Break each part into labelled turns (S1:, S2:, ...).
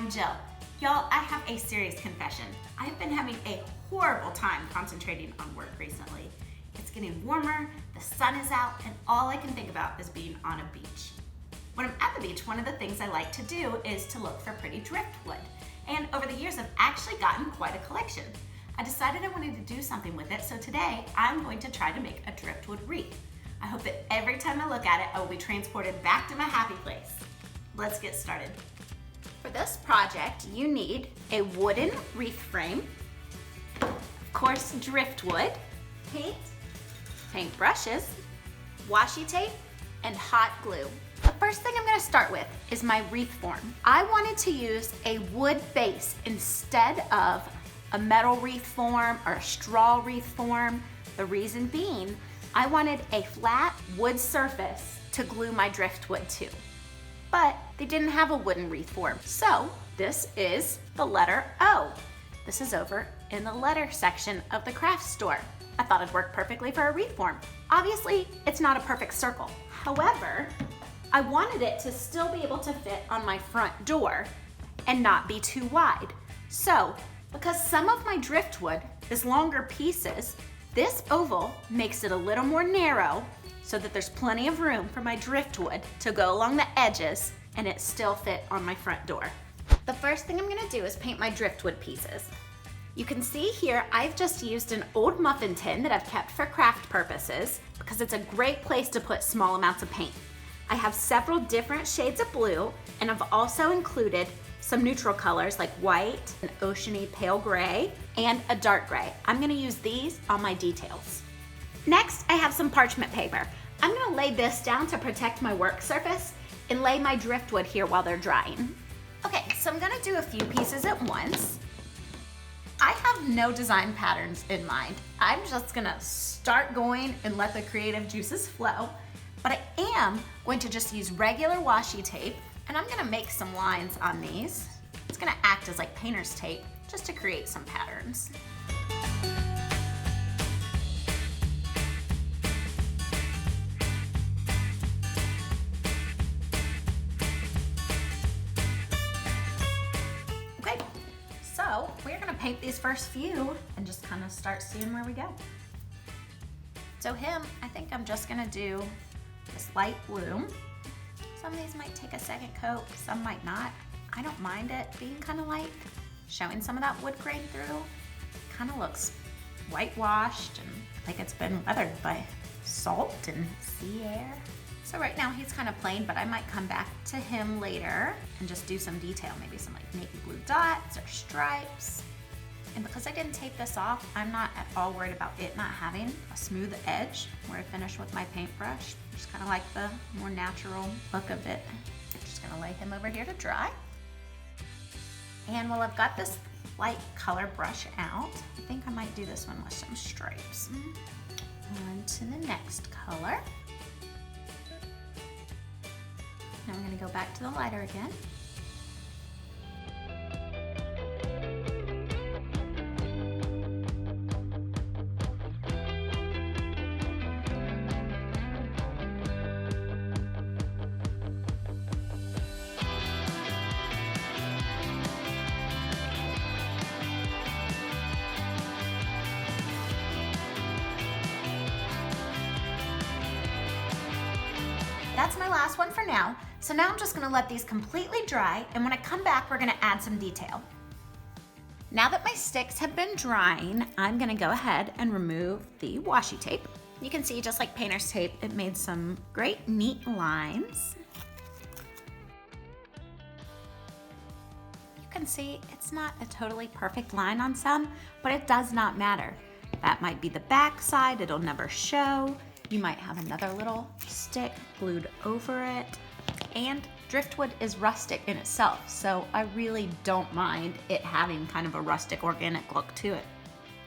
S1: I'm Jill. Y'all, I have a serious confession. I've been having a horrible time concentrating on work recently. It's getting warmer, the sun is out, and all I can think about is being on a beach. When I'm at the beach, one of the things I like to do is to look for pretty driftwood. And over the years, I've actually gotten quite a collection. I decided I wanted to do something with it, so today I'm going to try to make a driftwood wreath. I hope that every time I look at it, I will be transported back to my happy place. Let's get started. For this project, you need a wooden wreath frame, of course driftwood, paint brushes, washi tape, and hot glue. The first thing I'm going to start with is my wreath form. I wanted to use a wood base instead of a metal wreath form or a straw wreath form. The reason being, I wanted a flat wood surface to glue my driftwood to. But they didn't have a wooden wreath form. So this is the letter O. This is over in the letter section of the craft store. I thought it'd work perfectly for a wreath form. Obviously, it's not a perfect circle. However, I wanted it to still be able to fit on my front door and not be too wide. So, because some of my driftwood is longer pieces, this oval makes it a little more narrow so that there's plenty of room for my driftwood to go along the edges and it still fit on my front door. The first thing I'm gonna do is paint my driftwood pieces. You can see here I've just used an old muffin tin that I've kept for craft purposes because it's a great place to put small amounts of paint. I have several different shades of blue, and I've also included some neutral colors like white, an oceany pale gray, and a dark gray. I'm gonna use these on my details. Next, I have some parchment paper. I'm gonna lay this down to protect my work surface and lay my driftwood here while they're drying. Okay, so I'm gonna do a few pieces at once. I have no design patterns in mind. I'm just gonna start going and let the creative juices flow. But I am going to just use regular washi tape, and I'm gonna make some lines on these. It's gonna act as like painter's tape just to create some patterns. Okay, so we're gonna paint these first few and just kind of start seeing where we go. So him, I think I'm just gonna do this light blue. Some of these might take a second coat, some might not. I don't mind it being kind of light. Showing some of that wood grain through. Kind of looks whitewashed and like it's been weathered by salt and sea air. So right now he's kind of plain, but I might come back to him later and just do some detail, maybe some like navy blue dots or stripes. And because I didn't tape this off, I'm not at all worried about it not having a smooth edge where I finish with my paintbrush. Just kind of like the more natural look of it. I'm just gonna lay him over here to dry. And while I've got this light color brush out, I think I might do this one with some stripes. On to the next color. Now I'm gonna go back to the lighter again. That's my last one for now. So now I'm just gonna let these completely dry, and when I come back, we're gonna add some detail. Now that my sticks have been drying, I'm gonna go ahead and remove the washi tape. You can see, just like painter's tape, it made some great neat lines. You can see it's not a totally perfect line on some, but it does not matter. That might be the back side, it'll never show. You might have another little stick glued over it. And driftwood is rustic in itself, so I really don't mind it having kind of a rustic organic look to it.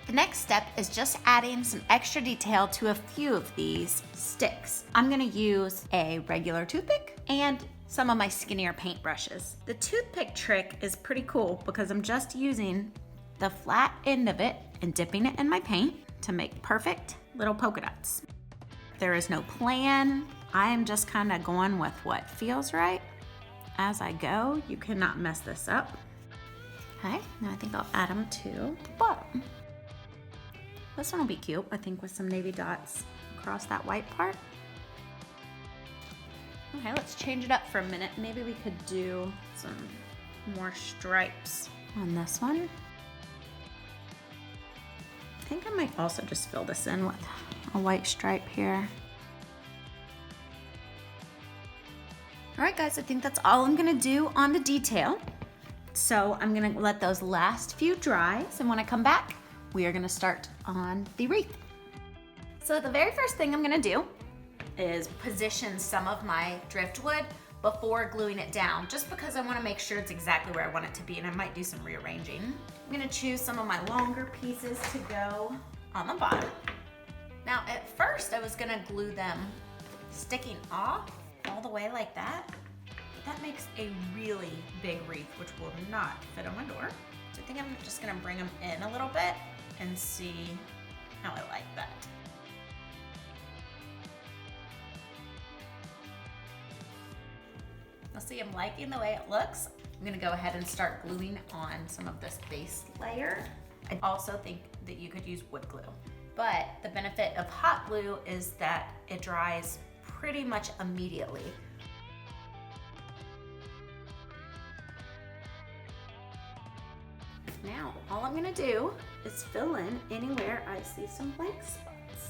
S1: The next step is just adding some extra detail to a few of these sticks. I'm gonna use a regular toothpick and some of my skinnier paint brushes. The toothpick trick is pretty cool because I'm just using the flat end of it and dipping it in my paint to make perfect little polka dots. There is no plan. I am just kind of going with what feels right as I go. You cannot mess this up. Okay, now I think I'll add them to the bottom. This one will be cute, I think, with some navy dots across that white part. Okay, let's change it up for a minute. Maybe we could do some more stripes on this one. I think I might also just fill this in with a white stripe here. All right, guys, I think that's all I'm gonna do on the detail. So I'm gonna let those last few dry. So when I come back, we are gonna start on the wreath. So the very first thing I'm gonna do is position some of my driftwood before gluing it down, just because I wanna make sure it's exactly where I want it to be, and I might do some rearranging. I'm gonna choose some of my longer pieces to go on the bottom. Now, at first I was gonna glue them sticking off all the way like that. That makes a really big wreath, which will not fit on my door. So I think I'm just gonna bring them in a little bit and see how I like that. I'll see I'm liking the way it looks. I'm gonna go ahead and start gluing on some of this base layer. I also think that you could use wood glue, but the benefit of hot glue is that it dries pretty much immediately. Now, all I'm gonna do is fill in anywhere I see some blank spots.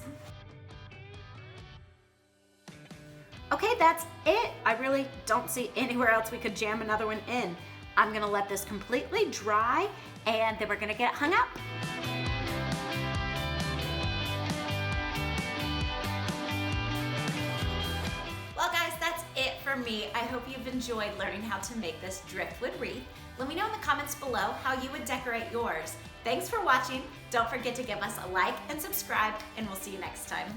S1: Okay, that's it. I really don't see anywhere else we could jam another one in. I'm gonna let this completely dry, and then we're gonna get it hung up. Well, guys, that's it for me. I hope you've enjoyed learning how to make this driftwood wreath. Let me know in the comments below how you would decorate yours. Thanks for watching. Don't forget to give us a like and subscribe, and we'll see you next time.